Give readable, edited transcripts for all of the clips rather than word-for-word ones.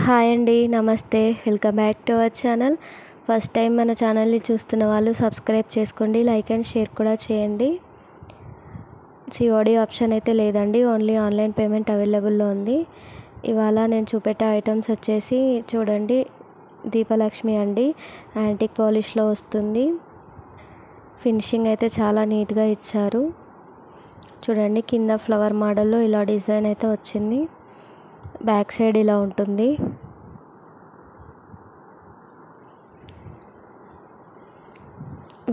Hi అండి, నమస్తే. Welcome back to our channel. First time మన ఛానల్ని చూస్తున్న వాళ్ళు సబ్స్క్రైబ్ చేసుకోండి, లైక్ అండ్ షేర్ కూడా చేయండి. సిఓడి ఆప్షన్ అయితే లేదండి, ఓన్లీ ఆన్లైన్ పేమెంట్ అవైలబుల్లో ఉంది. ఇవాళ నేను చూపెట్టే ఐటమ్స్ వచ్చేసి చూడండి, దీపలక్ష్మి అండి, యాంటిక్ పాలిష్లో వస్తుంది. ఫినిషింగ్ అయితే చాలా నీట్గా ఇచ్చారు. చూడండి, కింద ఫ్లవర్ మోడల్లో ఇలా డిజైన్ అయితే వచ్చింది. బ్యాక్ సైడ్ ఇలా ఉంటుంది.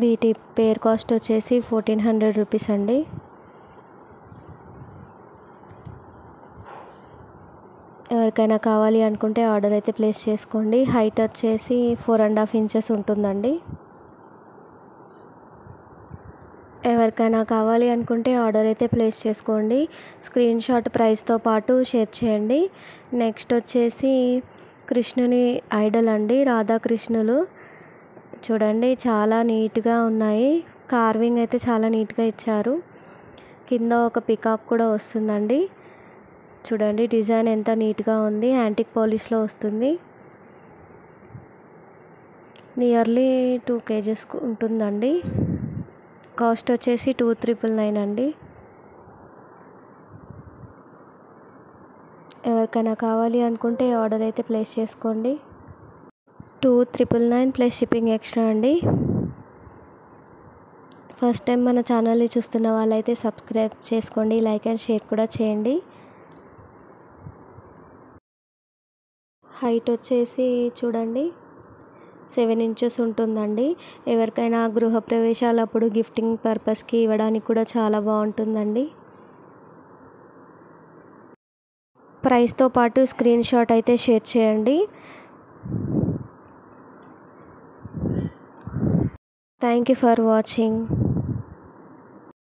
వీటి పేర్ కాస్ట్ వచ్చేసి 1400 రూపీస్ అండి. ఎవరికైనా కావాలి అనుకుంటే ఆర్డర్ అయితే ప్లేస్ చేసుకోండి. హైట్ వచ్చేసి 4.5 ఇంచెస్ ఉంటుందండి. ఎవరికైనా కావాలి అనుకుంటే ఆర్డర్ అయితే ప్లేస్ చేసుకోండి. స్క్రీన్ షాట్ ప్రైస్తో పాటు షేర్ చేయండి. నెక్స్ట్ వచ్చేసి కృష్ణుని ఐడల్ అండి, రాధాకృష్ణులు. చూడండి, చాలా నీట్గా ఉన్నాయి. కార్వింగ్ అయితే చాలా నీట్గా ఇచ్చారు. కింద ఒక పికాక్ కూడా వస్తుందండి. చూడండి, డిజైన్ ఎంత నీట్గా ఉంది. యాంటిక్ పాలిష్లో వస్తుంది. నియర్లీ 2 kgs ఉంటుందండి. కాస్ట్ వచ్చేసి 2999 అండి. ఎవరికైనా కావాలి అనుకుంటే ఆర్డర్ అయితే ప్లేస్ చేసుకోండి. 2999 ప్లస్ షిప్పింగ్ ఎక్స్ట్రా అండి. ఫస్ట్ టైం మన ఛానల్ని చూస్తున్న వాళ్ళైతే సబ్స్క్రైబ్ చేసుకోండి, లైక్ అండ్ షేర్ కూడా చేయండి. హైట్ వచ్చేసి చూడండి 7 ఇంచెస్ ఉంటుందండి. ఎవరికైనా గృహప్రవేశాలప్పుడు గిఫ్టింగ్ పర్పస్కి ఇవ్వడానికి కూడా చాలా బాగుంటుందండి. ప్రైస్తో పాటు స్క్రీన్ షాట్ అయితే షేర్ చేయండి. Thank you for watching.